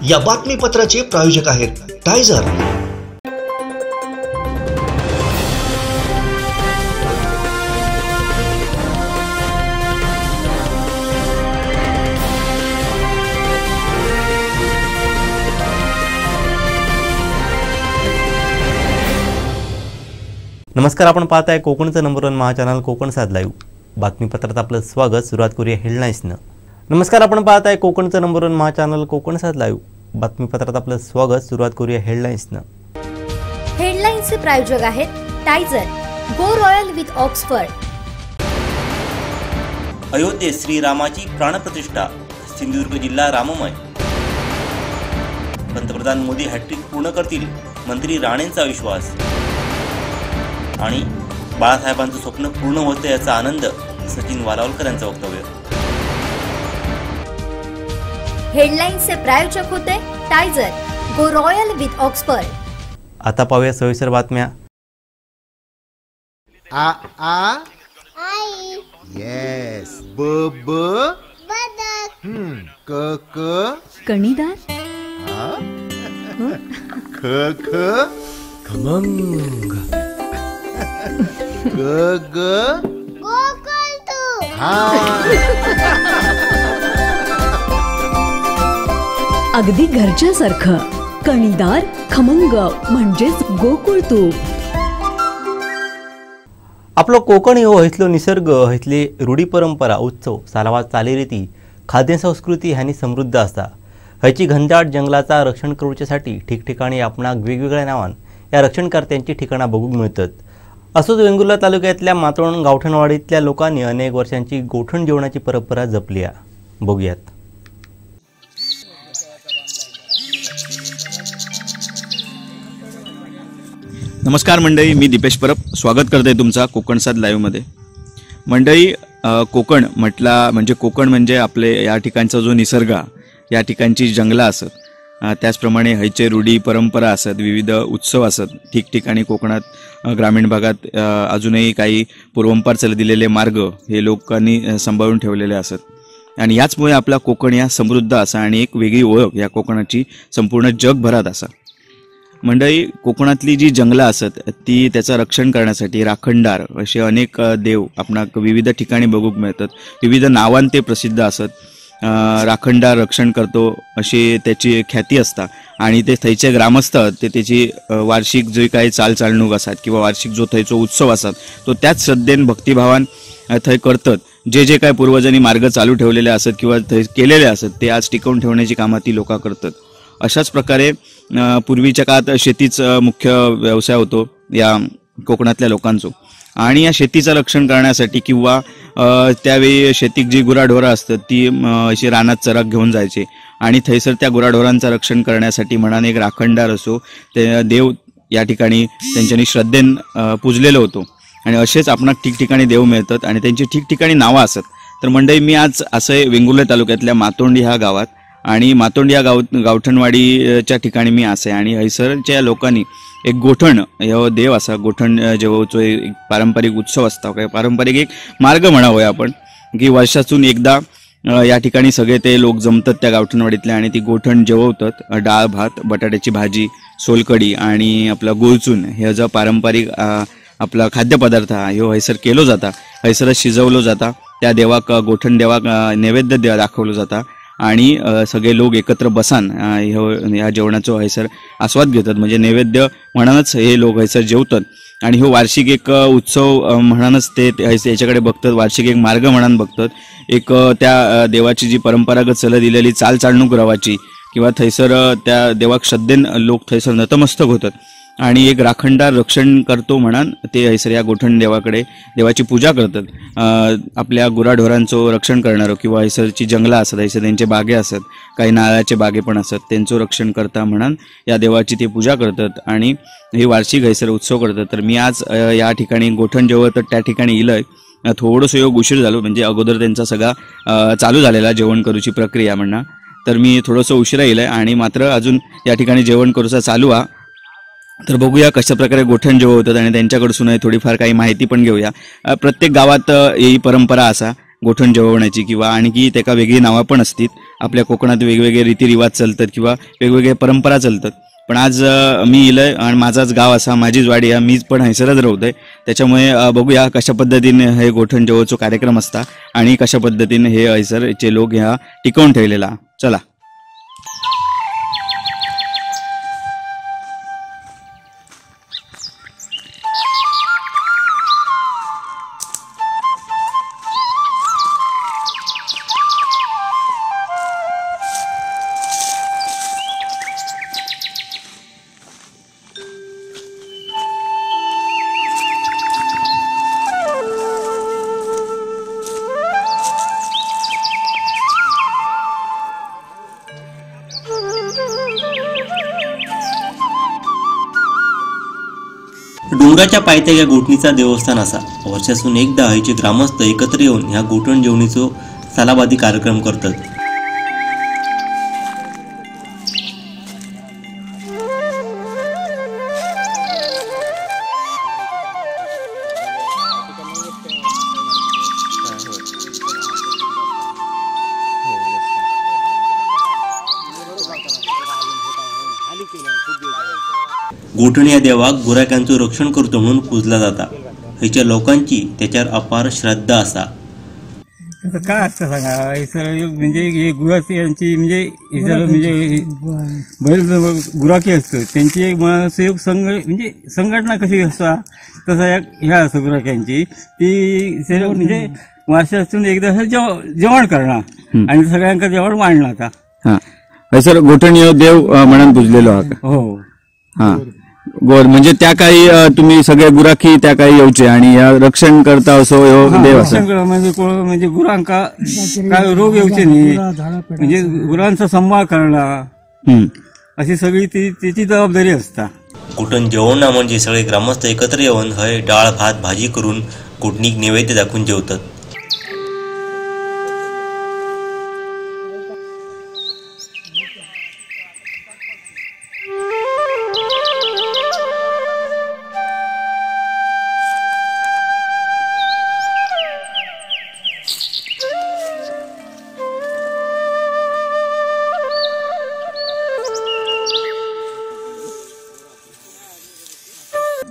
या बातमीपत्राचे प्रायोजक आहेत टायझर। नमस्कार, आपण पाहताय कोकणचं नंबर 1 महा चॅनल कोकण साध लाईव्ह। बातमीपत्रात आपलं स्वागत। सुरुवात करूया हेडलाईन्सनं। नमस्कार, आपण पाहताय कोकणचं नंबर 1 महा चॅनल कोकण साध लाईव्ह। बातमीपत्रात आपलं स्वागत। सुरुवात करूया हेडलाईन्सनं। हेडलाईन्सचे प्रायोजक आहेत टायझर, गो रॉयल विथ ऑक्सफर्ड। अयोध्येत श्रीरामाची प्राणप्रतिष्ठा, सिंधुदुर्ग जिल्हा राममय। पंतप्रधान मोदी हॅट्रिक पूर्ण करतील, मंत्री राणेंचा विश्वास। आणि बाळासाहेबांचं स्वप्न पूर्ण होतं याचा आनंद, सचिन वालावलकर यांचं वक्तव्य। हेडलाईन्सचे प्रायोजक होते टायझर, गो रॉयल विथ ऑक्सफर्ड। आता पाहूया सविस्तर बातम्या। आ आ आई, येस। ब ब बदक, क क कणीदार, ख ख खमंग, ग ग गोकुळतू, अगदी घरच्यासारखं कणीदार खमंग म्हणजेच गोकुळ तूप। आपलं कोकण हो इथलो निसर्ग, इथली रूढी परंपरा, उत्सव, सालावाद, चालीरीती, खाद्य संस्कृती ह्यांनी समृद्ध असता। हयची घनदाट जंगलाचा रक्षण करूच्यासाठी ठिकठिकाणी आपणाक वेगवेगळ्या नावान या रक्षणकर्त्यांची ठिकाणा बघूक मिळतात। असोच वेंगुर्ला तालुक्यातल्या मातोंड गावठणवाडीतल्या लोकांनी अनेक वर्षांची गोठण जेवणाची परंपरा जपली आहे। बघूयात। नमस्कार मंडळी, मी दीपेश परब स्वागत करते तुमचा कोकण साध लाईव्हमध्ये। मंडळी, कोकण म्हटला म्हणजे कोकण म्हणजे आपले या ठिकाणचा जो निसर्ग, या ठिकाणची जंगलं असत, त्याचप्रमाणे हयचे रूढी परंपरा असत, विविध उत्सव असत। ठिकठिकाणी कोकणात ग्रामीण भागात अजूनही काही पूर्वंपार चालत दिलेले मार्ग हे लोकांनी सांभाळून ठेवलेले असत। आणि याचमुळे आपला कोकण या समृद्ध असा आणि एक वेगळी ओळख या कोकणाची संपूर्ण जगभरात असा। मंडळी, कोकणातली जी जंगलं असत ती त्याचं रक्षण करण्यासाठी राखणदार असे अनेक देव आपणाक विविध ठिकाणी बघूक मिळतात। विविध नावान ते प्रसिद्ध असत। राखणदार रक्षण करतो अशी त्याची ख्याती असता। आणि ते थंयचे ग्रामस्थ ते त्याची वार्षिक जे काही चालचालणूक असतात किंवा वार्षिक जो थंयचो उत्सव असतात तो त्याच श्रद्धेन भक्तिभावान थंय करतात। जे जे काय पूर्वजांनी मार्ग चालू ठेवलेले असत किंवा थंय केलेले असत ते आज टिकवून ठेवण्याची कामं ती लोक करतात। अशाच प्रकारे पूर्वीच्या काळात शेतीच मुख्य व्यवसाय होतो या कोकणातल्या लोकांचो। आणि या शेतीचं रक्षण करण्यासाठी किंवा त्यावेळी शेतीक जी गुराढोरं असतात ती अशी रानात चराक घेऊन जायचे आणि थैसर त्या गुराढोरांचं रक्षण करण्यासाठी म्हणान एक राखणदार असो ते देव या ठिकाणी त्यांच्यानी श्रद्धेन पूजलेलो होतो। आणि असेच आपणाक ठिकठिकाणी देव मिळतात आणि त्यांची ठिकठिकाणी नावं असत। तर मंडळी, मी आज असं वेंगुर्ला तालुक्यातल्या मातोंडी ह्या गावात आणि मातोंडी या गावठणवाडीच्या ठिकाणी मी असे आणि हयसरच्या लोकांनी एक गोठण हो देव असा, गोठण जेवचो एक पारंपरिक उत्सव असता, पारंपरिक एक मार्ग म्हणावं आपण, की वर्षातून एकदा या ठिकाणी सगळे ते लोक जमतात त्या गावठणवाडीतले आणि ती गोठण जेवतात। डाळ भात, बटाट्याची भाजी, सोलकडी आणि आपला गुळचून हे जो पारंपरिक आपला खाद्यपदार्थ ह्यो हयसर केलो जाता, हयसरच शिजवलो जाता। त्या देवाक, गोठण देवाक नैवेद्य दाखवलं जाता आणि सगळे लोक एकत्र बसान ह्या जेवणाचो हयसर आस्वाद घेतात। म्हणजे नैवेद्य म्हणूनच हे लोक हयसर जेवतात आणि हो वार्षिक एक उत्सव म्हणूनच ते याच्याकडे बघतात, वार्षिक एक मार्ग म्हणून बघतात। एक त्या देवाची जी परंपरागत चलत दिलेली चालचालणूक रवाची किंवा थैसर त्या देवाक श्रद्धेन लोक थैसर नतमस्तक होतात आणि एक राखणदार रक्षण करतो म्हणून ते हयसर या गोठण देवाकडे देवाची पूजा करतात। आपल्या गुराढोरांचं रक्षण करणारं किंवा हयसरची जंगला असतात, हयसर त्यांचे बागे असतात, काही नारळाचे बागे पण असतात, त्यांचं रक्षण करता म्हणून या देवाची ते पूजा करतात आणि हे वार्षिक हयसर उत्सव करतात। तर मी आज या ठिकाणी गोठण जेवत त्या ठिकाणी इलय। थोडंसं योग उशीर झालो, म्हणजे अगोदर त्यांचा सगळा चालू झालेला जेवण करूची प्रक्रिया म्हणा, तर मी थोडंसं उशिरा येईल आणि मात्र अजून या ठिकाणी जेवण करूचा चालू आहे। तर बघूया कशा प्रकारे गोठण जेवतात आणि त्यांच्याकडसून थोडीफार काही माहिती पण घेऊया। प्रत्येक गावात ही परंपरा असा गोठण जेवण्याची किंवा आणखी त्याका वेगळी नावं पण असतात आपल्या कोकणात वेगवेगळे रीतिरिवाज चालतात किंवा वेगवेगळ्या परंपरा चालतात. पण आज मी इलय आणि माझाच गाव असा, माझीच वाडी, मीच पण हैसरच राहतोय. त्याच्यामुळे बघूया कशा पद्धतीने हे गोठण जेवणचो कार्यक्रम असता आणि कशा पद्धतीने हे हैसरचे लोक ह्या टिकवून ठेवलेला. चला. डोंगराच्या पायथ्या या गोठणीचा देवस्थान असा. वर्षातून एकदा हयचे ग्रामस्थ एकत्र येऊन ह्या गोठण जेवणीचो सालाबादी कार्यक्रम करतात. गोठण या देवाक गुराख्यांचं रक्षण करतो म्हणून पूजला जाता. हयच्या लोकांची त्याच्यावर अपार श्रद्धा असा. काय असतं सांगा, म्हणजे हे गुराखी यांची म्हणजे बैल गुराखी असतं त्यांची एक सहयोग म्हणजे संघटना कशी असता तसा ह्या असतं गुराख्यांची. ती म्हणजे वर्षातून एकदा जेवण करणार आणि सगळ्यांका जेवण वाढणार आता. सर गोठण देव म्हणून पूजलेलो आहात. हो. हा म्हणजे त्या काही तुम्ही सगळे गुराखी त्या काही येऊचे आणि या रक्षण करता असो देव असं म्हणजे गुरांका काय रोग येऊचे नाही, म्हणजे गुरांचा सांभाळ करणं अशी सगळी त्याची जबाबदारी असता. गोठण जेवण म्हणजे सगळे ग्रामस्थ एकत्र येऊन हय डाळ भात भाजी करून गोठणीक नैवेद्य दाखवून जेवतात.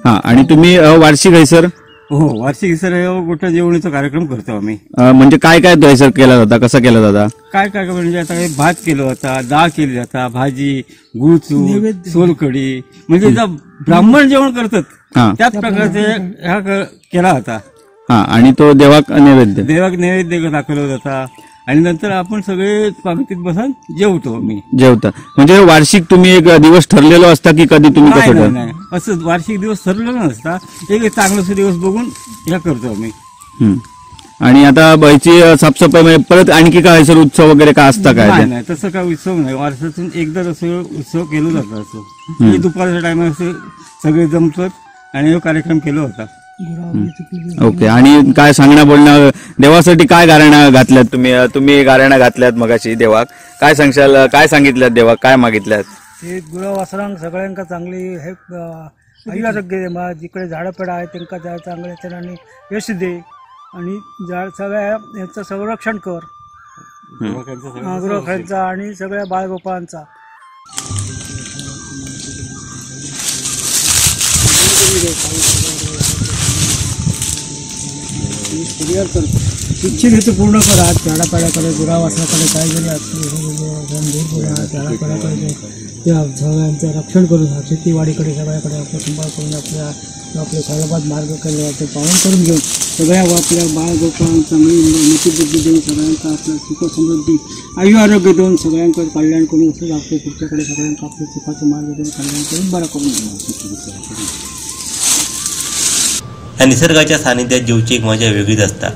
हा आणि तुम्ही वार्षिक हैसर. हो, वार्षिक हैसर गोठण जेवणीचा कार्यक्रम करतो आम्ही. म्हणजे काय काय तो हैसर केला जाता, कसा केला जाता? काय काय म्हणजे आता भात केला जाता, डाळ केली जाता, भाजी, गुळचूर, सोलकढी, म्हणजे ब्राह्मण जेवण करतात त्याच प्रकारचे ह्या केला जाता. हा आणि तो देवाक नैवेद्य दाखवला जाता आणि नंतर आपण सगळे पंक्तीत बसून जेवतो आम्ही. जेवता म्हणजे वार्षिक तुम्ही एक दिवस ठरलेलो असता की कधी तुम्ही कसं? नाही, असं वार्षिक दिवस ठरलेला नसता, एक चांगलासा दिवस बघून ह्या करतो आम्ही. आणि आता बाईची साफसफाई म्हणजे परत आणखी काय सर उत्सव वगैरे काय असता काय? नाही, तसं काय उत्सव नाही. वर्षातून एकदा असं उत्सव केला जातो. असं दुपारच्या टायमाला असं सगळे जमतात आणि हा कार्यक्रम केला होता. ओके. आणि काय सांगणं बोलणं देवासाठी काय गाऱ्हाणा घातल्यात तुम्ही गाऱ्हाणा घातल्यात मगाशी देवाक, काय सांगशाल, काय सांगितल्यात देवाक, काय मागितल्यात? ते गुरु वासरांक सगळ्यांका चांगली हे आरोग्य दे, जिकडे झाडपेडा आहे त्यांना चांगल्या तऱ्हेने यश दे आणि सगळ्या याचं संरक्षण कर, गुरुखांचा आणि सगळ्या बाळगोपांचा. इच्छित हेतू पूर्ण करा. झाडापाड्याकडे गुरावासनाकडे काय जरी झाडापाड्याकडे त्या सगळ्यांचं रक्षण करून शेतीवाडीकडे सगळ्याकडे आपलं सांभाळ करून आपले सालाबाद मार्ग केले जाते पालन करून घेऊन सगळ्या आपल्या बाळगोपाल चांगली नीतिबुद्धी देऊन सगळ्यांका आपलं सुख समृद्धी आयु आरोग्य देऊन सगळ्यांकडे कल्याण करून असं आपले पुढच्याकडे सगळ्यांका आपलं सुखाचं मार्ग देऊन कल्याण करून बरा करून घेऊ. या निसर्गाच्या सानिध्यात जेवची एक मजा वेगळीच असता.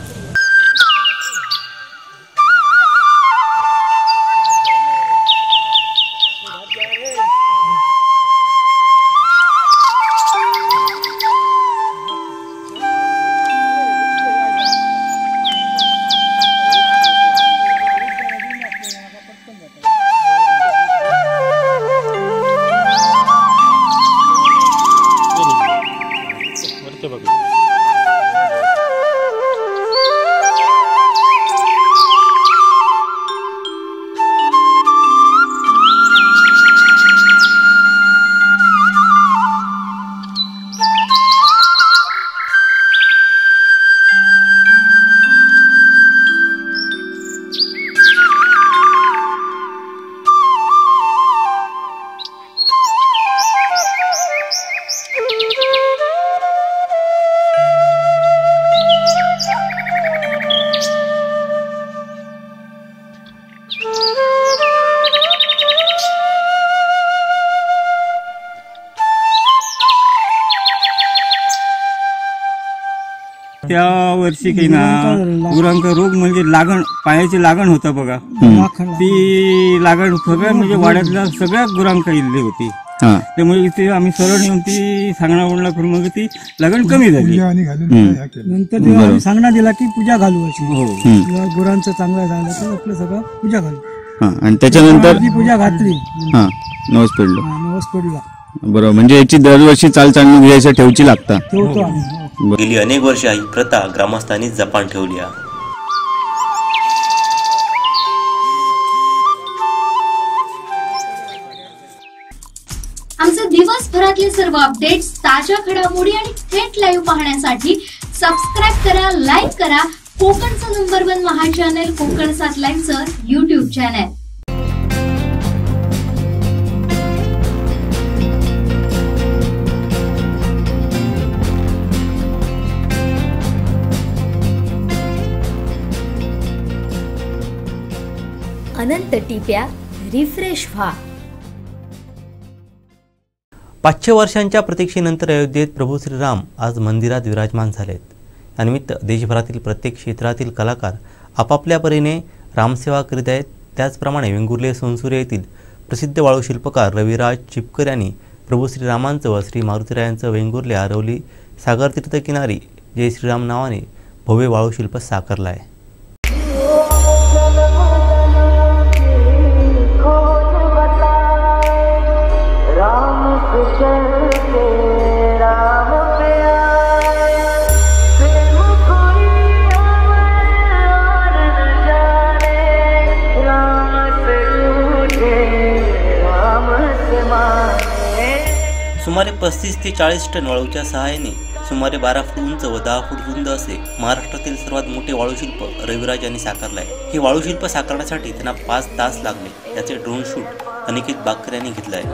त्या वर्षी काही ना गुरांक रोग म्हणजे लागण, पायाची लागण होतं बघा, ती लागण सगळ्या म्हणजे वाड्यातल्या सगळ्या गुरांक इल्ली होती. त्यामुळे इथे आम्ही सरळ येऊन ती सांगणा ओढणा करून मग ती लागण कमी झाली. नंतर जेव्हा आम्ही सांगणा दिला की पूजा घालू अशी, गुरांचं चांगलं झालं तर आपलं सगळं पूजा घालू. आणि त्याच्यानंतर पूजा घातली, नवस पडलो. नवस पडला. बरोबर, म्हणजे याची दरवर्षी चाल चालणी घ्यायचं ठेवची लागता. ठेवतो आम्ही. गेली अनेक वर्षे ही प्रथा ग्रामस्थांनी जपान ठेवली आहे. आमचे दिवसभरातले सर्व अपडेट्स, ताज्या घडामोडी आणि थेट लाईव्ह पाहण्यासाठी सबस्क्राईब करा, लाईक करा कोकणचं नंबर 1 महा चॅनल कोकण 7 लाईव्हचं युट्यूब चॅनल. अनंत टिप्या, रिफ्रेश व्हा. 500 वर्षांच्या प्रतीक्षेनंतर अयोध्येत प्रभू श्रीराम आज मंदिरात विराजमान झालेत. यानिमित्त देशभरातील प्रत्येक क्षेत्रातील कलाकार आपापल्या परीने रामसेवा करीत आहेत. त्याचप्रमाणे वेंगुर्ले सोनसुरे येथील प्रसिद्ध वाळूशिल्पकार रविराज चिपकर यांनी प्रभू श्रीरामांचं व श्री मारुतीरायांचं वेंगुर्ले आरवली सागरतीर्थ किनारी जय श्रीराम नावाने भव्य वाळूशिल्प साकारलं आहे. सुमारे 35 ते 40 टन वाळूच्या सहाय्याने सुमारे 12 फूट उंच व 10 फूट रुंद असे महाराष्ट्रातील सर्वात मोठे वाळूशिल्प रविराज यांनी साकारले आहे. हे वाळूशिल्प साकारण्यासाठी त्यांना 5 तास लागले. याचे ड्रोन शूट अनिकेत बाकर यांनी घेतलं आहे.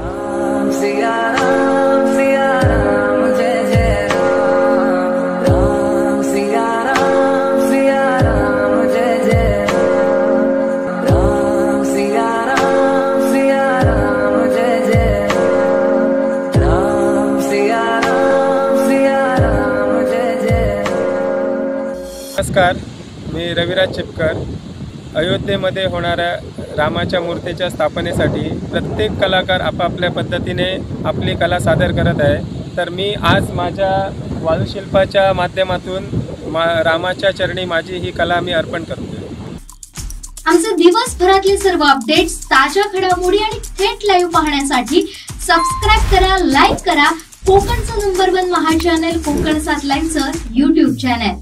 नमस्कार, मी रविराज चिपकर. अयोध्येमध्ये होणाऱ्या रामाच्या मूर्तीच्या स्थापनेसाठी प्रत्येक कलाकार आपापल्या पद्धतीने आपली कला सादर करत आहे. तर मी आज माझ्या वाळूशिल्पाच्या माध्यमातून रामाच्या चरणी माझी ही कला मी अर्पण करतो. आमचे दिवसभरातले सर्व अपडेट्स, ताज्या घडामोडी आणि थेट लाईव्ह पाहण्यासाठी सबस्क्राईब करा, लाईक करा कोकणचं नंबर 1 महा चॅनल कोकण 7 लाईव्हचं युट्यूब चॅनल.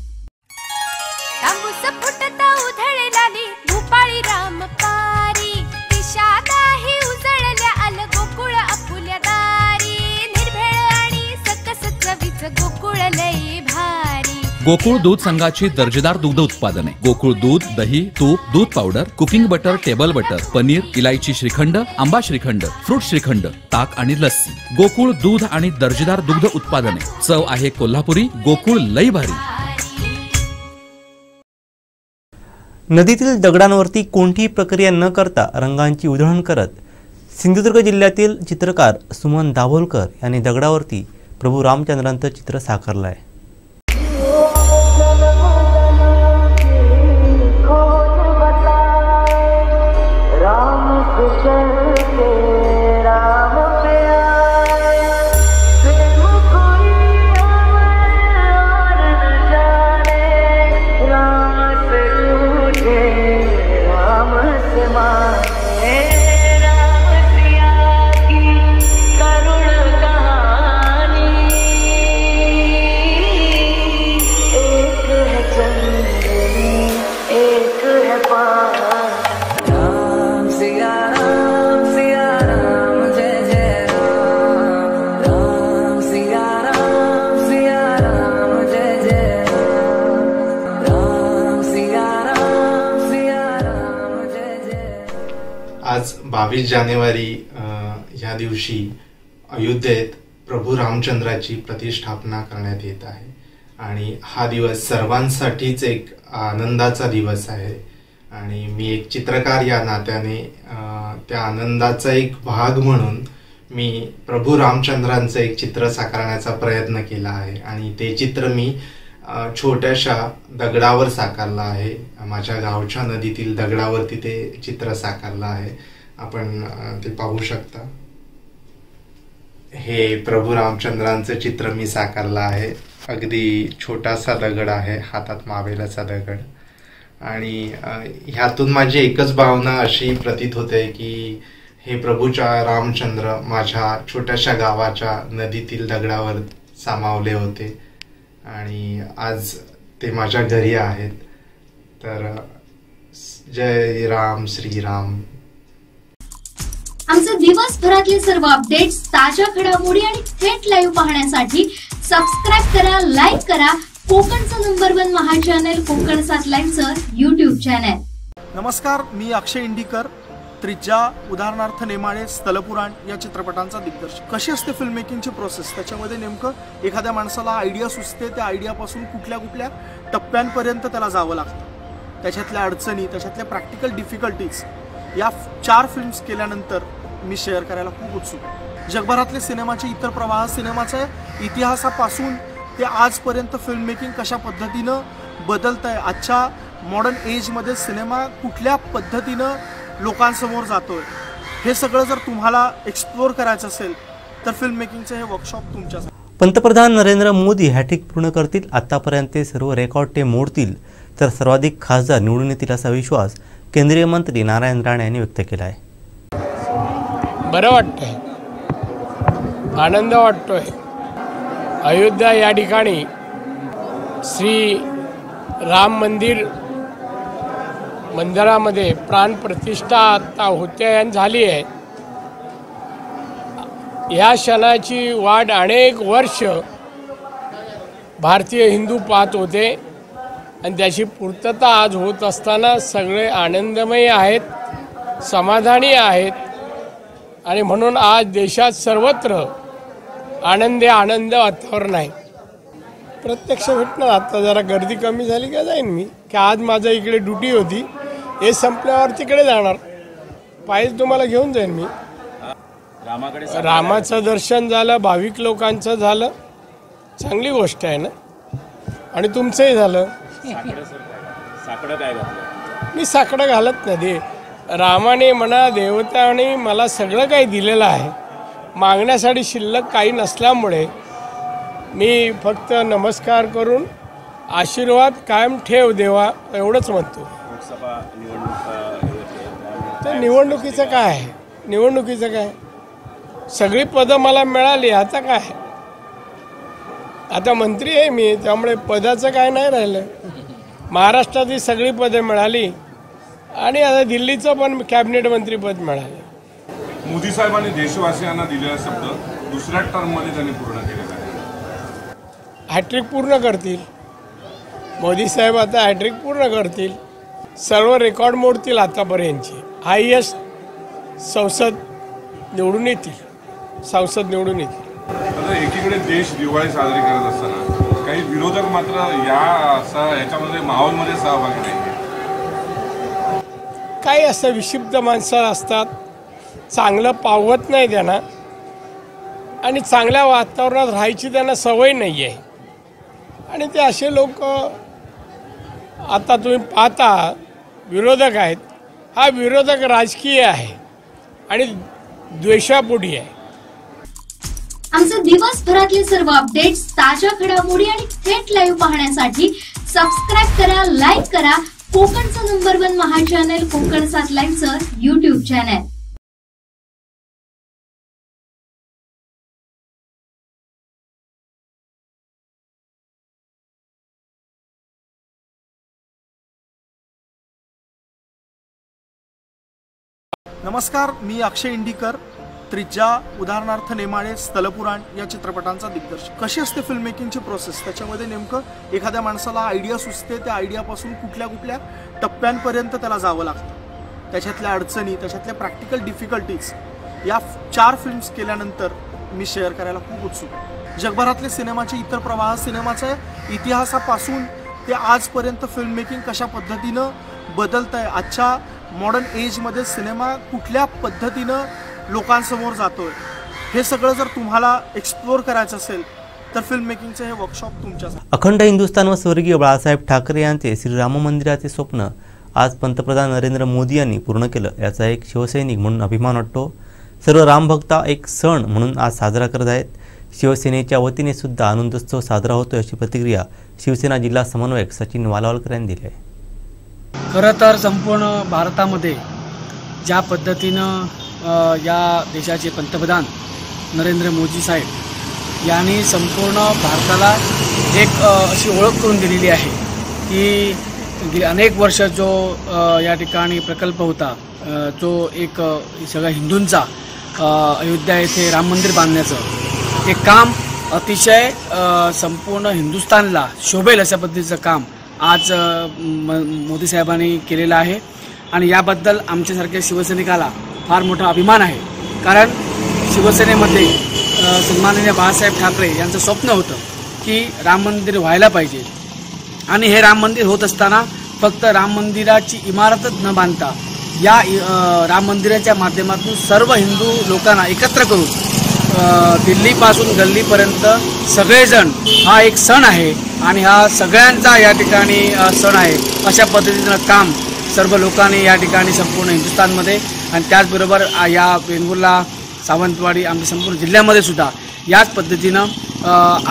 भूपाळी राम पारी दिशादाही उजळल्या आल गोकुळ आपुल्या दारी, निर्भेळ आणि सकस चवीच गोकुळ लई भारी. गोकुळ दूध संघाची दर्जेदार दुग्ध उत्पादने: गोकुळ दूध, दही, तूप, दूध powder, cooking butter, table butter, paneer, इलायची श्रीखंड, आंबा श्रीखंड, फ्रूट श्रीखंड, ताक आणि लस्सी. गोकुळ दूध आणि दर्जेदार दुग्ध उत्पादने. चव आहे कोल्हापुरी. गोकुळ लई भारी. नदीतील दगडांवरती कोणतीही प्रक्रिया न करता रंगांची उधळण करत सिंधुदुर्ग जिल्ह्यातील चित्रकार सुमन दाभोलकर यांनी दगडावरती प्रभू रामचंद्रांचं चित्र साकारलं आहे. आज 22 जानेवारी ह्या दिवशी अयोध्येत प्रभू रामचंद्राची प्रतिष्ठापना करण्यात येत आहे आणि हा दिवस सर्वांसाठीच एक आनंदाचा दिवस आहे आणि मी एक चित्रकार या नात्याने त्या आनंदाचा एक भाग म्हणून मी प्रभू रामचंद्रांचं एक चित्र साकारण्याचा प्रयत्न केला आहे आणि ते चित्र मी छोट्याशा दगडावर साकारला आहे. माझ्या गावच्या नदीतील दगडावरती ते चित्र साकारलं आहे. आपण ते पाहू शकता. हे प्रभू रामचंद्रांचं चित्र मी साकारलं आहे. अगदी छोटासा दगड आहे, हातात मावेलाचा दगड. आणि ह्यातून माझी एकच भावना अशी प्रतीत होते की हे प्रभूच्या रामचंद्र माझ्या छोट्याशा गावाच्या नदीतील दगडावर सामावले होते आणि आज ते माझ्या घरी आहेत. तर जय राम श्रीराम. आमचे दिवसभरातले सर्व अपडेट्स, ताज्या घडामोडी आणि थेट लाईव्ह पाहण्यासाठी सबस्क्राईब करा, लाईक करा कोकणचं नंबर 1 महा चॅनल कोकण 7 लाईव्हचं YouTube चॅनल. नमस्कार, मी अक्षय इंडीकर. त्रिज्या, उदाहरणार्थ नेमाळे, स्थलपुराण या चित्रपटांचा दिग्दर्शक. कशी असते फिल्म मेकिंगची प्रोसेस, त्याच्यामध्ये नेमकं एखाद्या माणसाला आयडिया सुचते, त्या आयडियापासून कुठल्या कुठल्या टप्प्यांपर्यंत त्याला जावं लागतं, त्याच्यातल्या अडचणी, त्याच्यातल्या प्रॅक्टिकल डिफिकल्टीज, या 4 फिल्म्स केल्यानंतर मी शेअर करायला खूप उत्सुक आहे. जगभरातले सिनेमाचे इतर प्रवाह, सिनेमाच्या इतिहासापासून ते आजपर्यंत फिल्म मेकिंग कशा पद्धतीनं बदलत आहे, आजच्या मॉडर्न एजमध्ये सिनेमा कुठल्या पद्धतीनं लोकांसमोर जातोय, हे सगळं जर तुम्हाला एक्सप्लोअर करायचं असेल तर फिल्म मेकिंगचं हे वर्कशॉप तुमच्यासाठी. पंतप्रधान नरेंद्र मोदी हॅट्रिक पूर्ण करतील. आतापर्यंत ते सर्व रेकॉर्ड ते मोडतील तर सर्वाधिक खासदार निवडून येतील असा विश्वास केंद्रीय मंत्री नारायण राणे यांनी व्यक्त केला आहे. बरं वाटतंय, आनंद वाटतोय. अयोध्या या ठिकाणी श्री राम मंदिरामध्ये प्राणप्रतिष्ठा आता होते झाली आहे. या क्षणाची वाट अनेक वर्ष भारतीय हिंदू पाहत होते आणि त्याची पूर्तता आज होत असताना सगळे आनंदमयी आहेत, समाधानी आहेत. आणि म्हणून आज देशात सर्वत्र आनंद वातावरण आहे. प्रत्यक्ष भेटणार. आता जरा गर्दी कमी झाली का जाईन मी, की आज माझं इकडे ड्युटी होती, हे संपल्यावर तिकडे जाणार. पायीच तुम्हाला घेऊन जाईन मी. रामाचं दर्शन झालं, भाविक लोकांचं झालं, चांगली गोष्ट आहे ना. आणि तुमचंही झालं. मी साकडं घालत नाही. रामाने म्हणा, देवताने मला सगळं काही दिलेलं आहे. मागण्यासाठी शिल्लक काही नसल्यामुळे मी फक्त नमस्कार करून आशीर्वाद कायम ठेव देवा एवढंच म्हणतो. तर निवडणुकीचं काय आहे, निवडणुकीचं काय, सगळी पदं मला मिळाली, आता काय, आता मंत्री आहे मी, त्यामुळे पदाचं काय नाही राहिलं. महाराष्ट्रातली सगळी पदं मिळाली आणि आता दिल्लीचं पण कॅबिनेट मंत्रीपद मिळालं. मोदी साहेबांनी देशवासियांना दिलेला शब्द दुसऱ्या टर्ममध्ये त्यांनी पूर्ण केलेला आहे. हॅट्रिक पूर्ण करतील मोदी साहेब, आता हॅट्रिक पूर्ण करतील. सर्व रेकॉर्ड मोडतील आतापर्यंतचे. हायएस्ट संसद निवडून येतील. आता एकीकडे देश दिवाळी साजरी करत असताना काही विरोधक मात्र याच्यामध्ये माहोलमध्ये सहभागी नाही. काही असं विक्षिप्त माणसं असतात, चांगलं पावत नाही त्यांना आणि चांगल्या वातावरणात राहायची त्यांना सवय नाही आहे. आणि ते असे लोक आता तुम्ही पाहता विरोधक आहेत. हा विरोधक राजकीय आहे आणि द्वेषापोटी आहे. आमचे दिवसभरातले सर्व अपडेट्स, ताज्या घडामोडी आणि थेट लाईव्ह पाहण्यासाठी सबस्क्राईब करा, लाईक करा कोकणचं नंबर 1 महा चॅनल कोकण 7 लाईव्हचं YouTube चॅनल. नमस्कार, मी अक्षय इंडीकर. त्रिज्या, उदाहरणार्थ नेमाळे, स्थलपुराण या चित्रपटांचा दिग्दर्शक. कशी असते फिल्म मेकिंगची प्रोसेस, त्याच्यामध्ये नेमकं एखाद्या माणसाला आयडिया सुचते, त्या आयडियापासून कुठल्या कुठल्या टप्प्यांपर्यंत त्याला जावं लागतं, त्याच्यातल्या अडचणी, त्याच्यातल्या प्रॅक्टिकल डिफिकल्टीज, या 4 फिल्म्स केल्यानंतर मी शेअर करायला खूप उत्सुक आहे. जगभरातले सिनेमाचे इतर प्रवाह, सिनेमाच्या इतिहासापासून ते आजपर्यंत फिल्म मेकिंग कशा पद्धतीनं बदलत आहे, आजच्या मॉडर्न एजमध्ये सिनेमा कुठल्या पद्धतीनं लोकांसमोर जातोय, हे सगळं जर तुम्हाला एक्सप्लोअर करायचं असेल तर फिल्म मेकिंगचं हे वर्कशॉप तुमच्यासाठी. अखंड हिंदुस्थान व स्वर्गीय बाळासाहेब ठाकरे यांचे श्रीराम मंदिराचे स्वप्न आज पंतप्रधान नरेंद्र मोदी यांनी पूर्ण केलं. याचा एक शिवसैनिक म्हणून अभिमान वाटतो. सर्व रामभक्ता एक सण म्हणून आज साजरा करत आहेत. शिवसेनेच्या वतीने सुद्धा आनंदोत्सव साजरा होतो अशी प्रतिक्रिया शिवसेना जिल्हा समन्वयक सचिन वालावलकर यांनी दिली आहे. खरं तर संपूर्ण भारतामध्ये ज्या पद्धतीनं या देशाचे पंतप्रधान नरेंद्र मोदी साहेब यांनी संपूर्ण भारताला एक अशी ओळख करून दिलेली आहे की गेली अनेक वर्ष जो या ठिकाणी प्रकल्प होता, जो एक सगळ्या हिंदूंचा अयोध्या येथे राम मंदिर बांधण्याचं हे काम अतिशय संपूर्ण हिंदुस्थानला शोभेल अशा पद्धतीचं काम आज मोदी साहेबांनी केलेलं आहे. आणि याबद्दल आमच्यासारख्या शिवसैनिकाला फार मोठा अभिमान आहे. कारण शिवसेनेमध्ये सन्माननीय बाळासाहेब ठाकरे यांचं स्वप्न होतं की राम मंदिर व्हायला पाहिजे. आणि हे राम मंदिर होत असताना फक्त राम मंदिराची इमारतच न बांधता या राम मंदिराच्या माध्यमातून सर्व हिंदू लोकांना एकत्र करून दिल्लीपासून गल्लीपर्यंत सगळेजण हा एक सण आहे आणि हा सगळ्यांचा या ठिकाणी सण आहे अशा पद्धतीनं काम सर्व लोकांनी या ठिकाणी संपूर्ण हिंदुस्थानमध्ये आणि त्याचबरोबर या वेंगुर्ला सावंतवाडी आमच्या संपूर्ण जिल्ह्यामध्ये सुद्धा याच पद्धतीनं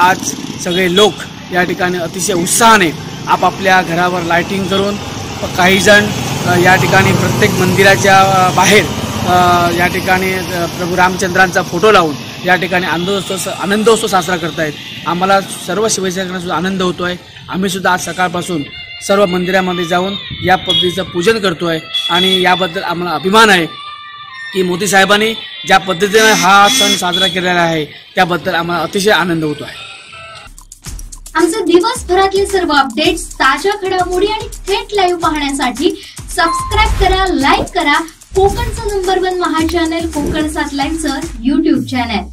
आज सगळे लोक या ठिकाणी अतिशय उत्साहाने आपापल्या घरावर लायटिंग करून काहीजण या ठिकाणी प्रत्येक मंदिराच्या बाहेर या ठिकाणी प्रभू रामचंद्रांचा फोटो लावून या ठिकाणी आनंदोत्सव साजरा करतायत. आम्हाला सर्व शिवसैनिकांना सुद्धा आनंद होतो आहे. आम्ही सुद्धा आज सकाळपासून सर्व मंदिरामध्ये जाऊन या पद्धतीचं पूजन करतो आहे आणि याबद्दल आम्हाला अभिमान आहे की मोदी साहेबांनी ज्या पद्धतीने हा सण साजरा केलेला आहे त्याबद्दल आम्हाला अतिशय आनंद होतो आहे. आमचे दिवसभरातले सर्व अपडेट्स, ताज्या घडामोडी आणि थेट लाईव्ह पाहण्यासाठी सबस्क्राईब करा, लाईक करा कोकणचं नंबर 1 महा चॅनल कोकण 7 लाईव्हचं YouTube चॅनल.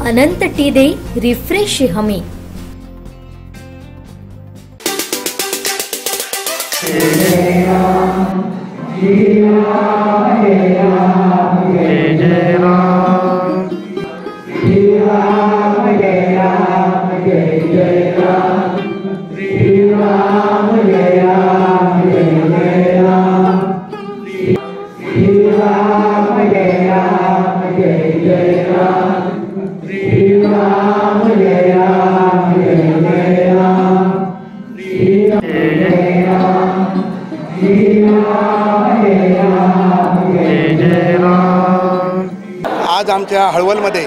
अनंत टी दे रिफ्रेश हमी. आज आमच्या हळवलमध्ये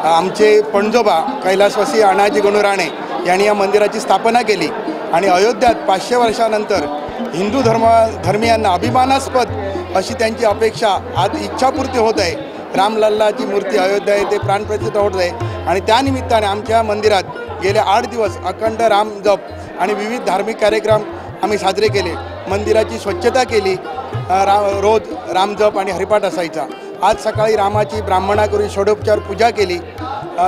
आमचे पणजोबा कैलासवासी अण्णाजी गणू-राणे यांनी या मंदिराची स्थापना केली आणि अयोध्यात 500 वर्षानंतर हिंदू धर्मीयांना अभिमानास्पद अशी त्यांची अपेक्षा आज इच्छापूर्ती होत आहे. रामलल्लाची मूर्ती अयोध्या येथे प्राणप्रतिष्ठा होत आहे आणि त्यानिमित्ताने आमच्या मंदिरात गेले 8 दिवस अखंड राम जप आणि विविध धार्मिक कार्यक्रम आम्ही साजरे केले. मंदिराची स्वच्छता केली, रोज रामजप आणि हरिपाठ असायचा. आज सकाळी रामाची ब्राह्मणाकरून षोडोपचार पूजा केली,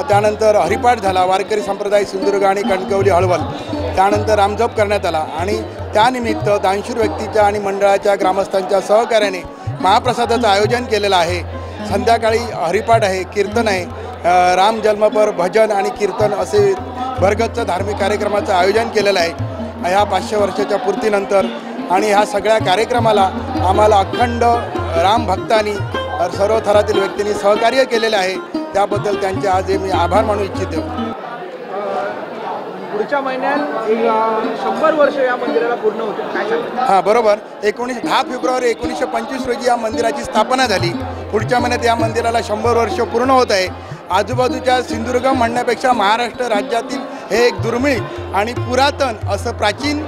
त्यानंतर हरिपाठ झाला. वारकरी संप्रदाय सिंधुदुर्ग आणि कणकवली हळवल, त्यानंतर रामजप करण्यात आला आणि त्यानिमित्त दानशूर व्यक्तीच्या आणि मंडळाच्या ग्रामस्थांच्या सहकार्याने महाप्रसादाचं आयोजन केलेलं आहे. संध्याकाळी हरिपाठ आहे, कीर्तन आहे, राम जन्मपर भजन आणि कीर्तन असे भरगच्च धार्मिक कार्यक्रमाचं आयोजन केलेलं आहे. ह्या 500 वर्षाच्या पूर्तीनंतर आणि ह्या सगळ्या कार्यक्रमाला आम्हाला अखंड राम भक्तांनी सर्व थरातील व्यक्तींनी सहकार्य केलेले आहे. त्याबद्दल त्यांचे आज मी आभार मानू इच्छितो. पुढच्या महिन्यात 100 वर्ष या मंदिराला पूर्ण होते, काय सांगता? हां, बरोबर. 10 फेब्रुवारी 1925 रोजी या मंदिराची स्थापना झाली. पुढच्या महिन्यात या मंदिराला 100 वर्ष पूर्ण होत आहे. आजूबाजूच्या सिंधुदुर्ग म्हणण्यापेक्षा महाराष्ट्र राज्यातील हे एक दुर्मिळ आणि पुरातन असं प्राचीन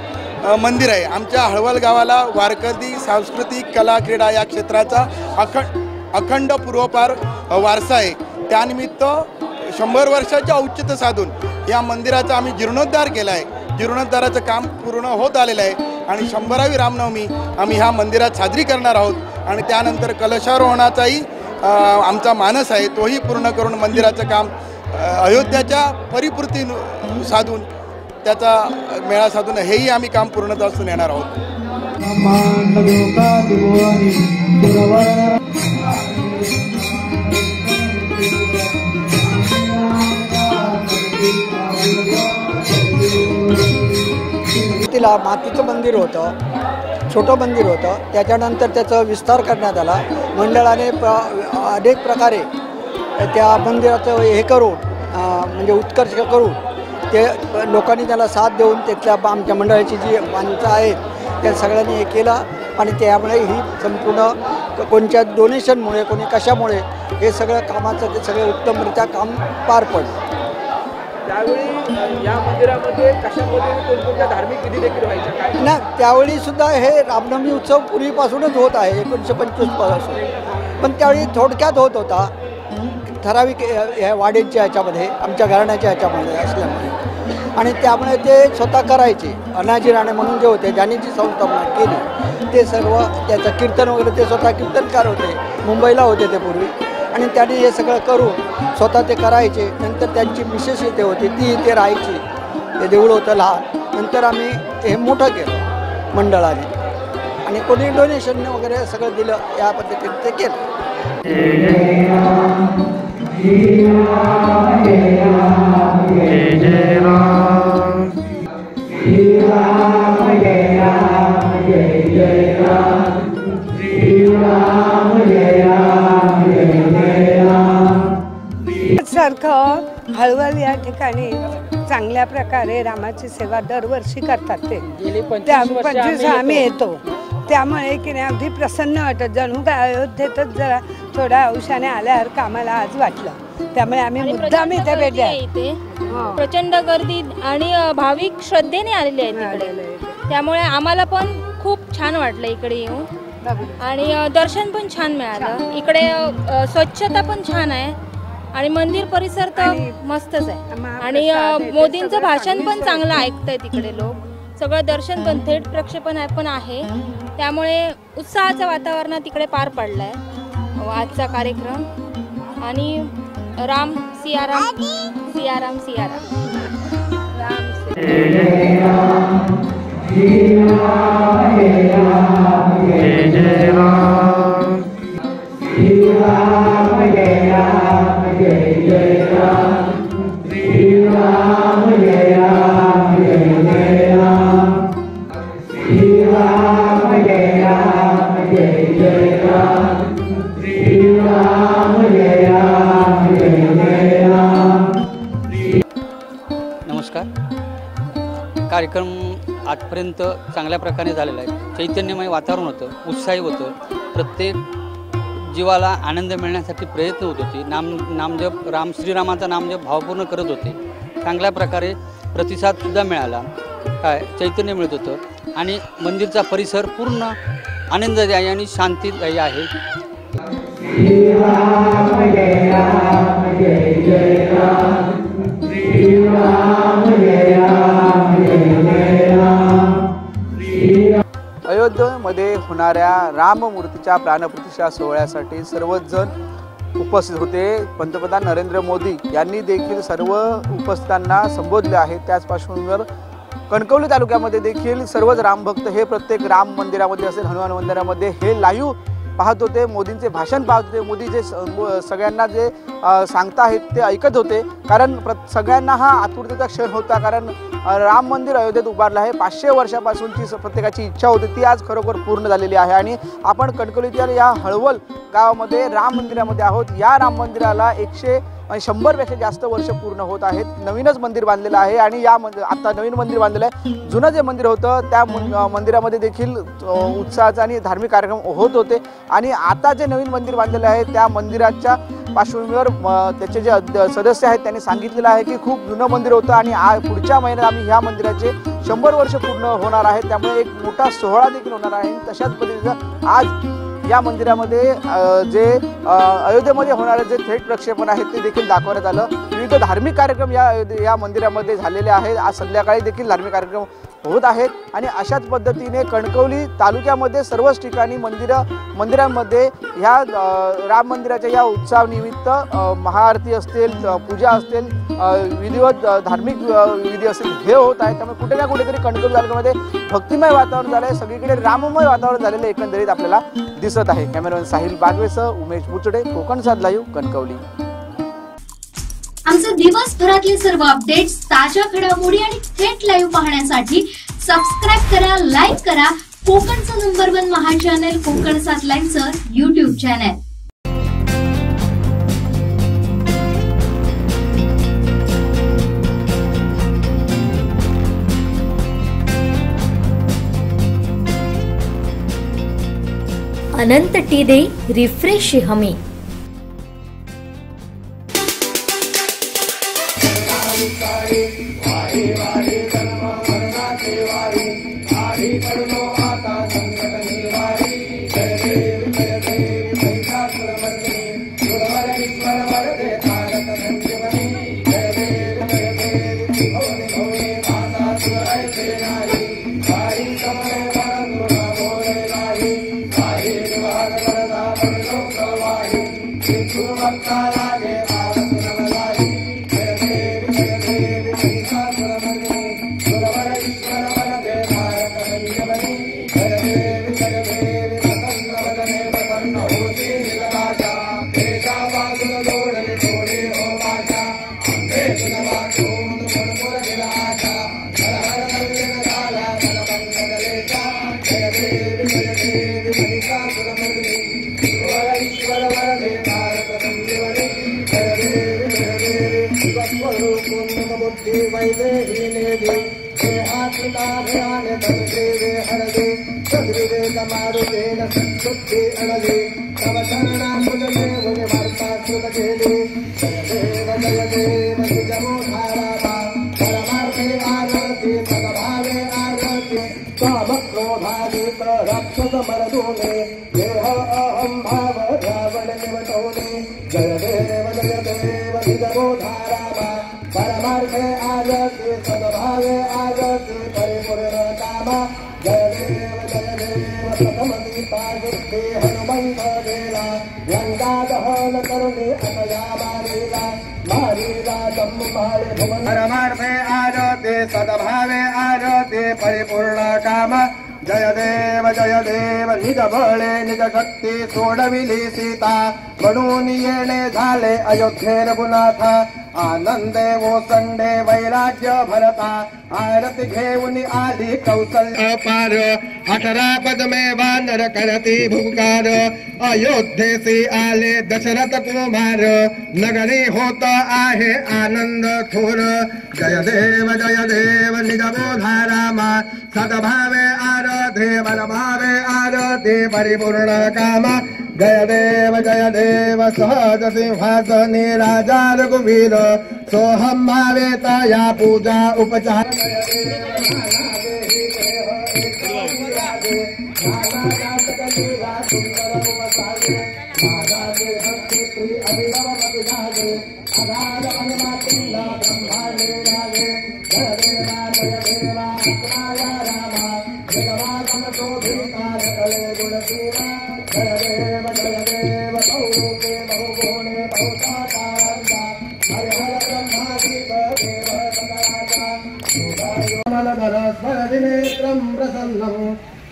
मंदिर आहे. आमच्या हळवल गावाला वारकरी सांस्कृतिक कला क्रीडा या क्षेत्राचा अखंड पूर्वपार वारसा आहे. त्यानिमित्त 100 वर्षाच्या औचित्य साधून या मंदिराचा आम्ही जीर्णोद्धार केला आहे. जीर्णोद्धाराचं काम पूर्ण होत आलेलं आहे आणि 100वी रामनवमी आम्ही ह्या मंदिरात साजरी करणार आहोत आणि त्यानंतर कलशारोहणाचाही आमचा मानस आहे, तोही पूर्ण करून मंदिराचं काम अयोध्याच्या परिपूर्ती साधून त्याचा मेळा साधून हेही आम्ही काम पूर्णत्वास नेणार आहोत. तिला मातीचं मंदिर होतं, छोटं मंदिर होतं. त्याच्यानंतर त्याचा विस्तार करण्यात आला. मंडळाने अनेक प्रकारे त्या मंदिराचं हे करून म्हणजे उत्कर्ष करून ते लोकांनी त्याला साथ देऊन तिथल्या आमच्या मंडळाची जी माणसं आहेत त्या सगळ्यांनी हे केलं आणि त्यामुळे ही संपूर्ण कोणत्या डोनेशनमुळे कोणी कशामुळे हे सगळं कामाचं ते सगळं उत्तमरित्या काम पार पडलं. त्यावेळी या मंदिरामध्ये कशामध्ये कोणकोणत्या धार्मिक विधी देखील व्हायच्या काय ना त्यावेळी सुद्धा हे रामनवमी उत्सव पूर्वीपासूनच होत आहे 1925 पासून. पण त्यावेळी थोडक्यात होत होता ठराविक ह्या वाड्यांच्या ह्याच्यामध्ये आमच्या घराण्याच्या ह्याच्यामध्ये असल्यामुळे आणि त्यामुळे ते स्वतः करायचे. अनाजी राणे म्हणून जे होते ज्यांनी जी संस्थापना केली ते सर्व त्याचं कीर्तन वगैरे ते स्वतः कीर्तनकार होते, मुंबईला होते ते पूर्वी आणि त्यांनी हे सगळं करून स्वतः ते करायचे. नंतर त्यांची मिसेस इथे होती ती इथे राहायची. ते देऊळ होतं लहान. नंतर आम्ही हे मोठं केलं मंडळाने आणि कोणी डोनेशन वगैरे सगळं दिलं या पद्धतीने ते केलं. सारखं हळवल या ठिकाणी चांगल्या प्रकारे रामाची सेवा दरवर्षी करतात. ते 25 आम्ही येतो त्यामुळे की नाही अगदी प्रसन्न वाटत. जणू काय अयोध्येतच जरा थोड्या अंशाने आल्यासारखं आम्हाला आज वाटलं. त्यामुळे आम्ही मुद्दाम इथे भेटल्या. इथे प्रचंड गर्दी आणि भाविक श्रद्धेने आलेले आहेत इकडे. त्यामुळे आम्हाला पण खूप छान वाटलं इकडे येऊन आणि दर्शन पण छान मिळालं. इकडे स्वच्छता पण छान आहे आणि मंदिर परिसर तर मस्तच आहे आणि मोदींचं भाषण पण चांगलं ऐकताय तिकडे लोक. सगळं दर्शन पण थेट प्रक्षेपण पण आहे. त्यामुळे उत्साहाचं वातावरण तिकडे पार पडलाय आजचा कार्यक्रम. आणि राम सियाराम सियाराम सियाराम नमस्कार. कार्यक्रम आजपर्यंत चांगल्या प्रकारे झालेला आहे. चैतन्यमय वातावरण होतं, उत्साही होतं. प्रत्येक जीवाला आनंद मिळण्यासाठी प्रयत्न होत होते. नामजप श्रीरामाचा नामजप भावपूर्ण करत होते. चांगल्या प्रकारे प्रतिसादसुद्धा मिळाला. चैतन्य मिळत होतं आणि मंदिरचा परिसर पूर्ण आनंददायी आणि शांतीदायी आहे. अयोध्येमध्ये होणाऱ्या राममूर्तीच्या प्राणप्रतिष्ठा सोहळ्यासाठी सर्वच जण उपस्थित होते. पंतप्रधान नरेंद्र मोदी यांनी देखील सर्व उपस्थितांना संबोधले आहे. त्याच पार्श्वभूमीवर कणकवली तालुक्यामध्ये देखील सर्वच रामभक्त हे प्रत्येक राम मंदिरामध्ये असेल हनुमान मंदिरामध्ये हे लाईव्ह पाहत होते. मोदींचे भाषण पाहत होते. मोदी जे सगळ्यांना जे सांगता आहेत ते ऐकत होते. कारण सगळ्यांना हा आतुरतेचा क्षण होता. कारण राम मंदिर अयोध्येत उभारलं आहे. 500 वर्षापासूनची प्रत्येकाची इच्छा होती ती आज खरोखर पूर्ण झालेली आहे. आणि आपण कणकवलीतील या हळवल गावामध्ये राम मंदिरामध्ये आहोत. या राम मंदिराला 100पेक्षा जास्त वर्ष पूर्ण होत आहेत. नवीनच मंदिर बांधलेलं आहे आणि आता नवीन मंदिर बांधलेलं आहे. जुनं जे मंदिर होतं त्या मंदिरामध्ये देखील उत्साहाचा आणि धार्मिक कार्यक्रम होत होते आणि आता जे नवीन मंदिर बांधलेलं आहे त्या मंदिराच्या पार्श्वभूमीवर त्याचे जे सदस्य आहेत त्यांनी सांगितलेलं आहे की खूप जुनं मंदिर होतं आणि पुढच्या महिन्यात आम्ही ह्या मंदिराचे 100 वर्ष पूर्ण होणार आहेत. त्यामुळे एक मोठा सोहळा देखील होणार आहे. तशाच पद्धतीचं आज या मंदिरामध्ये जे अयोध्येमध्ये होणारे जे थेट प्रक्षेपण आहे ते देखील दाखवण्यात आलं. विविध धार्मिक कार्यक्रम या मंदिरामध्ये झालेले आहेत। आज संध्याकाळी देखील धार्मिक कार्यक्रम होत आहेत आणि अशाच पद्धतीने कणकवली तालुक्यामध्ये सर्वच ठिकाणी मंदिरांमध्ये ह्या राम मंदिराच्या या उत्सवानिमित्त महाआरती असतील, पूजा असतील, विधिवत धार्मिक विधी असतील हे होत आहेत। त्यामुळे कुठे ना कुठेतरी कणकवली तालुक्यामध्ये भक्तिमय वातावरण झालं आहे, सगळीकडे राममय वातावरण झालेलं एकंदरीत आपल्याला दिसत आहे। कॅमेरामॅन साहिल बागवेसह उमेश बुचडे, कोकण 7 लाईव्ह, कणकवली। आमचे दिवसभरातले सर्व अपडेट्स, ताज्या घडामोडी आणि थेट लाईव्ह पाहण्यासाठी सबस्क्राईब करा, लाईक करा कोकणचं नंबर 1 महा चॅनल कोकण 7 लाईव्हचं YouTube चॅनल। अनंत टी दे रिफ्रेश हमी। परमार्थे आरते सद्भावे आरते परिपूर्ण काम जय देव निज बळे निज शक्ती सोडविली सीता म्हणून येणे झाले अयोध्ये रघुनाथ आनंदे ओसंडे वैराग्य भरता आरती घेऊन आली कौशल्य पार 18 पद्मे वानर करती भूकार अयोध्येसी आले दशरथ कुमार नगरी होत आहे आनंद थोर जय देव निज बोधा रामा सद्भावे आरते मनभावे आरते परिपूर्ण काम जय देव सहज सिंहासने राजा रघुवीर सोहम भावेता या पूजा उपचार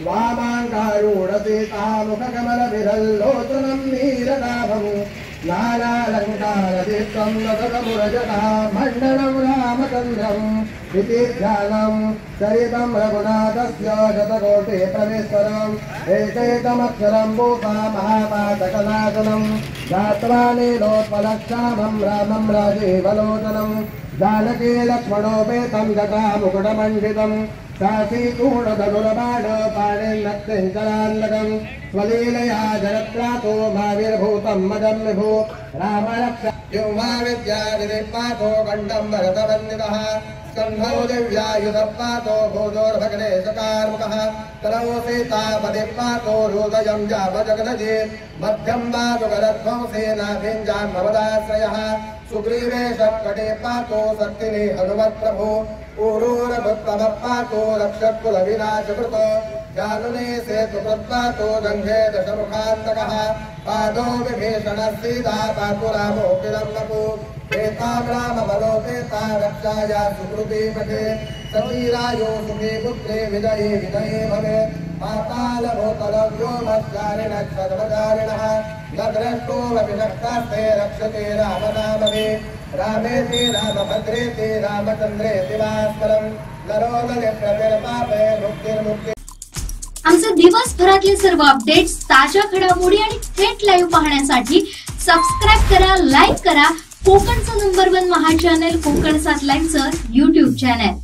वामाङ्गारूढसीतामुखकमलविरल्लोचनं नीरदाभं नानालङ्कारदीप्तं नखमुरजटा मण्डलं रामचन्द्रम् इति ध्यानं चरितं रघुनाथस्य शतकोटि प्रवेश्वरम् एकैकमक्षरं भूपा महापातकनाशनं ध्यात्वा नीलोत्पलक्षामं रामं राजीवलोचनं जानकी लक्ष्मणोपेतं जटामुकुटमण्डितं सासीतूणधनुर्बाण पाणिर्नक्तिञ्चलान्नकं स्वलीलया जगत्रातो भाविर्भूतं मदं विभो रामरक्षा युवाविद्याविदिपातो गण्डं भरतवन्दितः स्कन्धो दिव्यायुधपातो भूजोर्भग्ने सकारमुखः तलौ सीतापदिपातो हृदयं जावजगनजे मध्यं वातुकरध्वंसेनाभिञ्जां भवदाश्रयः सुग्रीवेश कटे पातो सत्तिने हनुमत प्रभो ऊरूर भक्तम पातो रक्षक कुल विनाश कृत जानुने सेतु पातो गंगे दशमुखान्तकः पादो विभीषण सीता पातु रामो किरन्नपु एतां राम बलोपेता रक्षाया सुकृति पठे सतीरायो सुखे पुत्रे विजयी विजयी भवे पाताल भूतल व्योमचारिण क्षत्रचारिणः न द्रष्टो विनष्टास्ते रक्षते रामनामवे रामेति रामभद्रेति रामचंद्रेति वास्परं नरो न प्रतिर्पापे मुक्तिर्मुक्ति। आमचे दिवसभरातले सर्व अपडेट्स, ताज्या घडामोडी आणि थेट लाईव्ह पाहण्यासाठी सबस्क्राईब करा, लाईक करा कोकणचं नंबर 1 महा चॅनल कोकण 7 लाईव्हचं YouTube चॅनल।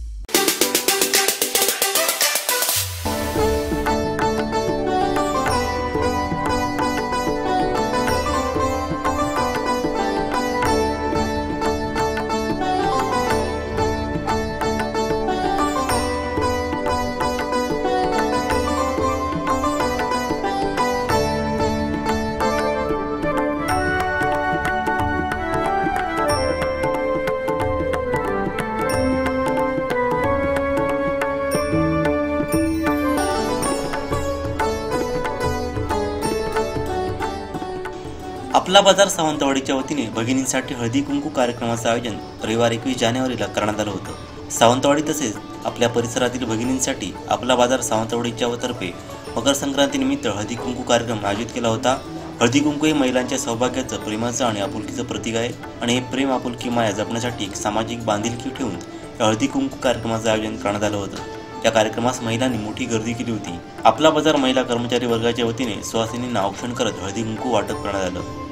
आपला बाजार सावंतवाडीच्या वतीने भगिनींसाठी हळदी कुंकू कार्यक्रमाचं आयोजन रविवार 21 जानेवारीला करण्यात आलं होतं। सावंतवाडी तसेच आपल्या परिसरातील भगिनींसाठी आपला बाजार सावंतवाडीच्या तर्फे मकर संक्रांतीनिमित्त हळदी कुंकू कार्यक्रम आयोजित केला होता। हळदी कुंकू हे महिलांच्या सौभाग्याचं, प्रेमाचं आणि आपुलकीचं प्रतीक आहे आणि हे प्रेम, आपुलकी, माया जपण्यासाठी एक सामाजिक बांधिलकी ठेवून या हळदी कुंकू कार्यक्रमाचं आयोजन करण्यात आलं होतं। या कार्यक्रमास महिलांनी मोठी गर्दी केली होती। आपला बाजार महिला कर्मचारी वर्गाच्या वतीने सुवासिनींना औक्षण करत हळदी कुंकू वाटप करण्यात आलं।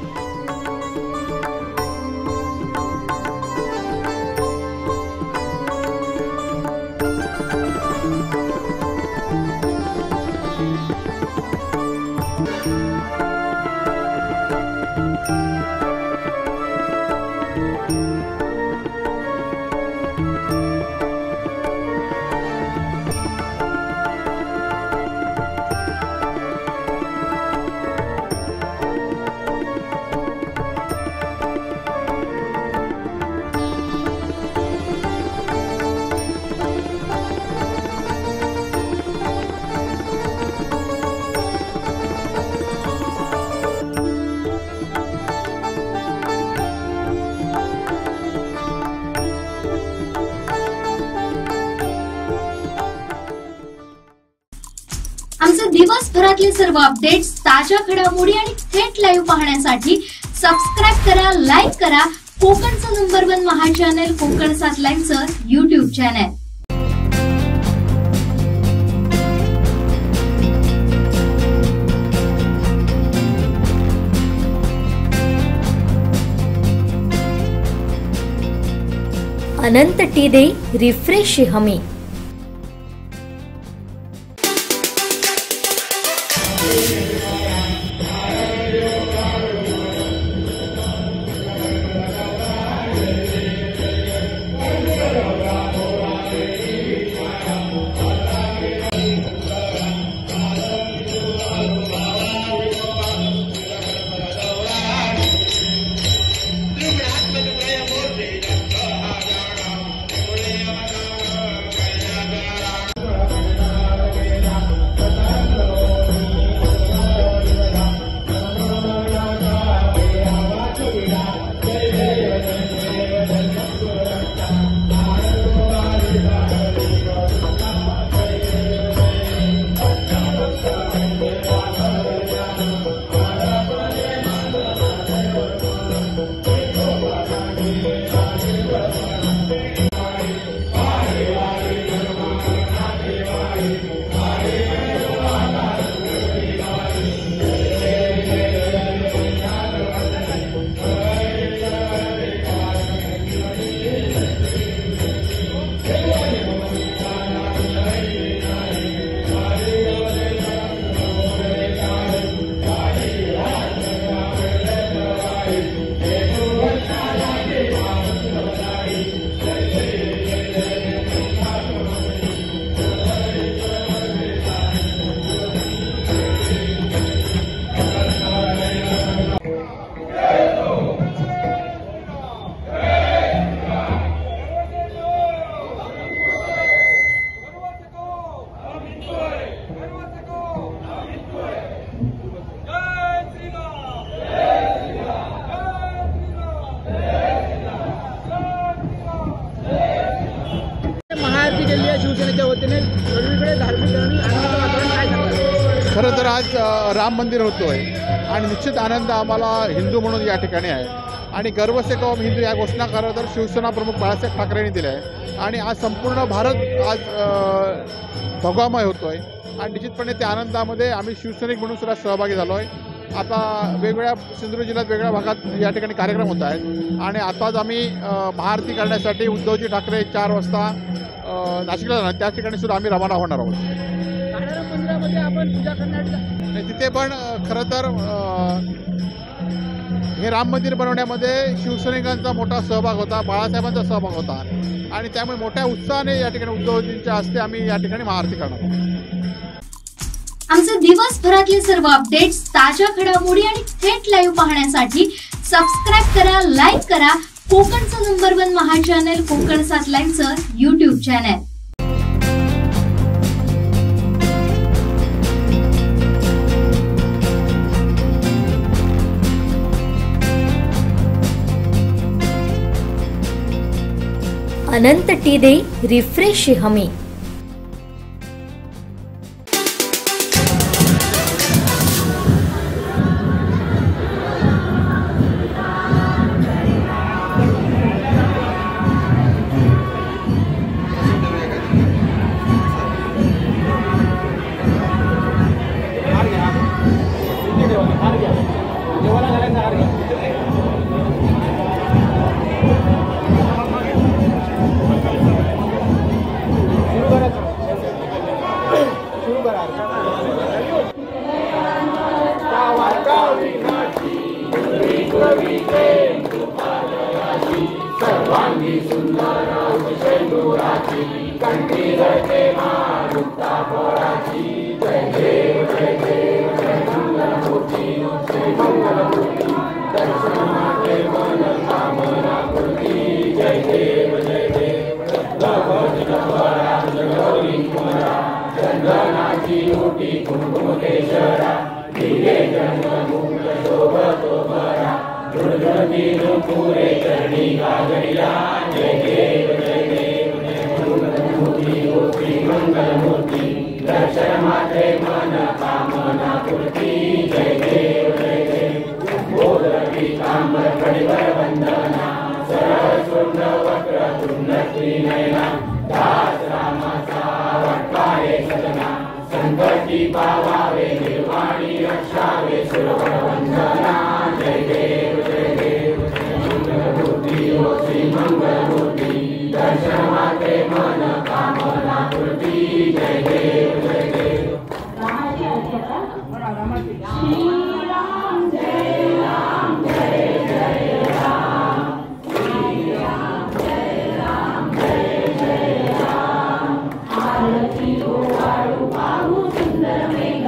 आमचे दिवसभरातले सर्व अपडेट्स, ताज्या घडामोडी आणि थेट लाईव्ह पाहण्यासाठी सबस्क्राईब करा, लाईक करा कोकणचं नंबर 1 महा चॅनल कोकण 7 लाईव्हचं YouTube चॅनल। अनंत टी दे रिफ्रेश हमी। केली आहे शिवसेनेच्या वतीने, सगळीकडे धार्मिक आणि आनंदाचं वातावरण, काय सांगतात? खरं तर आज राम मंदिर होतोय आणि निश्चित आनंद आम्हाला हिंदू म्हणून या ठिकाणी आहे आणि गर्व से कौम हिंदू या घोषणा खरं तर शिवसेना प्रमुख बाळासाहेब ठाकरेंनी दिल्या आहे आणि आज संपूर्ण भारत आज भगवामय होतोय आणि निश्चितपणे त्या आनंदामध्ये आम्ही शिवसैनिक म्हणून सुद्धा सहभागी झालो आहे. आता वेगवेगळ्या सिंधुदुर्ग जिल्ह्यात वेगळ्या भागात या ठिकाणी कार्यक्रम होत आहेत आणि आताच आम्ही महाआरती करण्यासाठी उद्धवजी ठाकरे 4 वाजता नाशिकला जाणार, त्या ठिकाणी सुद्धा आम्ही रवाना होणार आहोत. आपण पूजा करण्यासाठी तिथे पण खरं तर हे राम मंदिर बनवण्यामध्ये शिवसैनिकांचा मोठा सहभाग होता, बाळासाहेबांचा सहभाग होता आणि त्यामुळे मोठ्या उत्साहाने या ठिकाणी उद्धवजींच्या हस्ते आम्ही या ठिकाणी महाआरती करणार आहोत. आमचे दिवसभरातले सर्व अपडेट्स, ताज्या घडामोडी आणि थेट लाईव्ह पाहण्यासाठी सबस्क्राईब करा, लाईक करा कोकणचं नंबर 1 महा चॅनल कोकण 7 लाईव्हचं YouTube चॅनल. अनंत टी दे रिफ्रेश हमी. सुंदर मेघ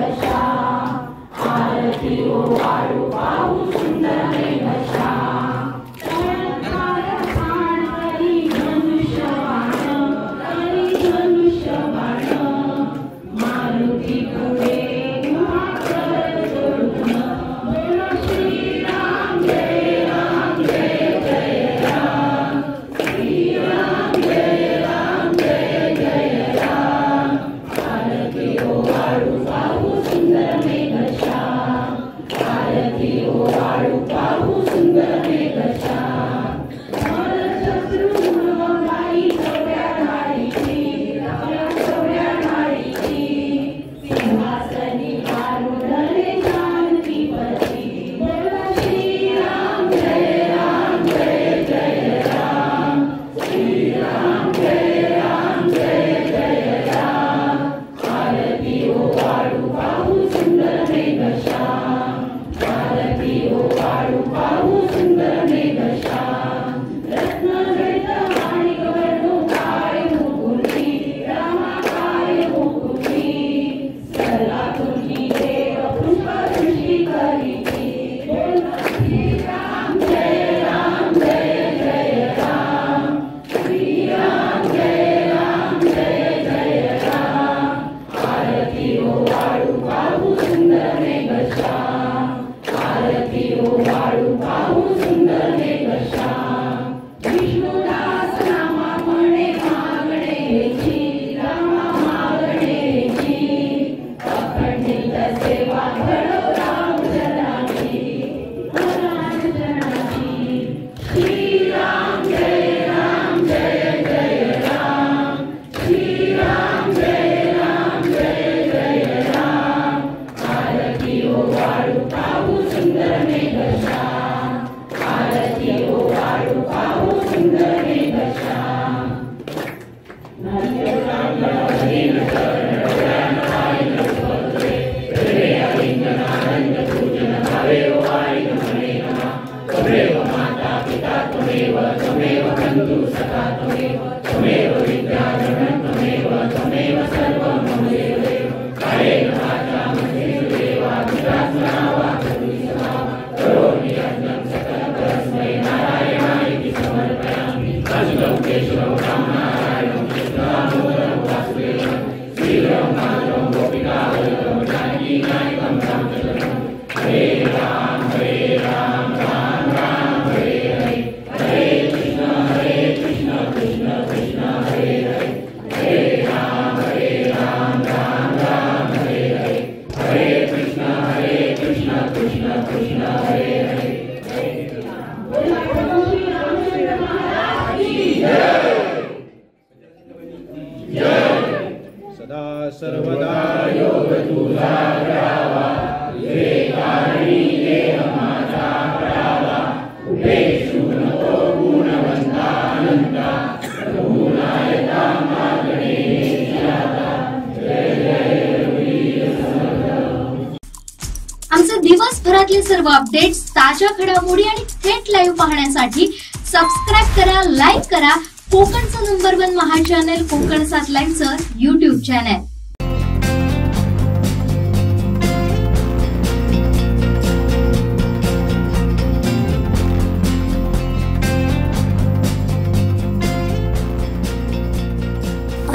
आमचे दिवसभरातले सर्व अपडेट्स, ताज्या घडामोडी आणि थेट लाईव्ह पाहण्यासाठी सबस्क्राईब करा, लाईक करा कोकणचं नंबर 1 महा चॅनल कोकण 7 लाईव्हचं YouTube चॅनल.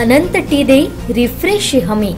अनंत टी दे रिफ्रेश हमी.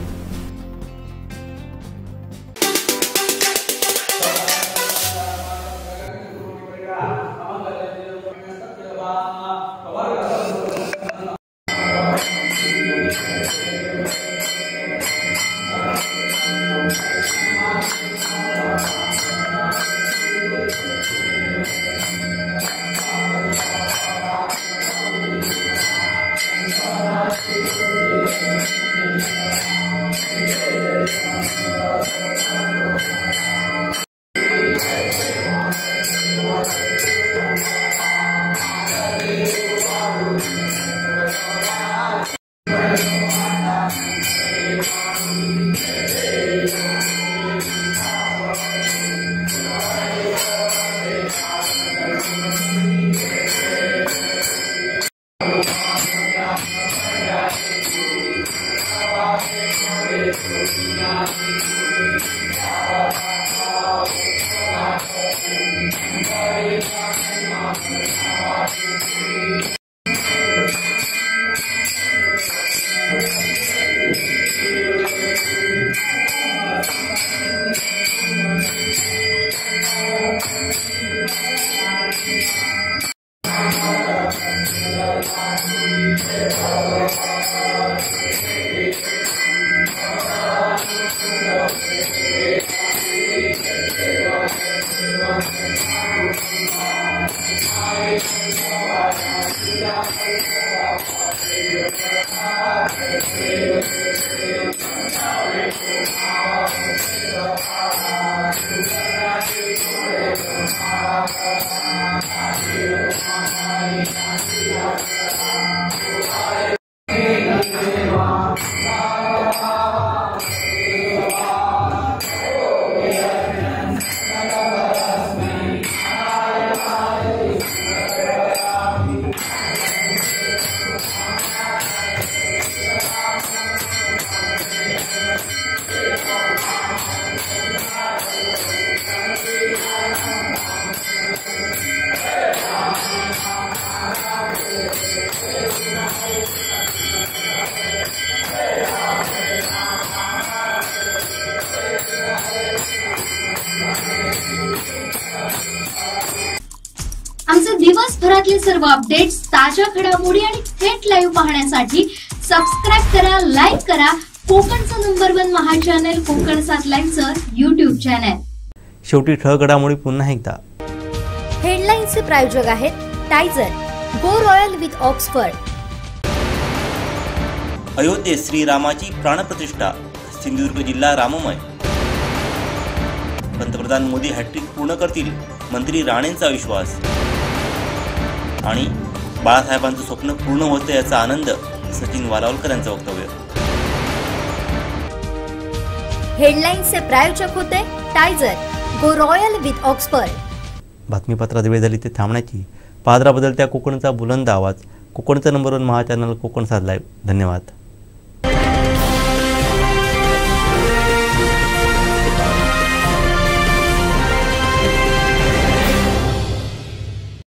आमचे दिवसभरातले सर्व अपडेट्स, ताज्या घडामोडी आणि थेट लाईव्ह पाहण्यासाठी सबस्क्राईब करा, लाईक करा कोकणचं नंबर 1 महा चॅनल कोकण 7 लाईव्हचं YouTube चॅनल. शेवटी ठळक घडामोडी पुन्हा एकदा. हेडलाईन्सचे प्रायोजक आहेत टायझर, गो रॉयल विथ ऑक्सफर्ड. अयोध्येत श्रीरामाची प्राणप्रतिष्ठा, सिंधुदुर्ग जिल्हा राममय. पंतप्रधान मोदी हॅट्रिक पूर्ण करतील, मंत्री राणेंचा विश्वास. आणि बाळासाहेबांचं स्वप्न पूर्ण होतं याचा आनंद, सचिन वालावलकर यांचं वक्तव्य. हेडलाईन्सचे प्रायोजक होते टायझर, गो रॉयल विथ ऑक्सफर्ड. बातमीपत्रात वेळ झाली ते थांबण्याची. पादरा बदलत्या कोकणचा बुलंद आवाज. कोकणचं नंबर 1 महा चॅनल कोकण साध लाईव्ह. धन्यवाद.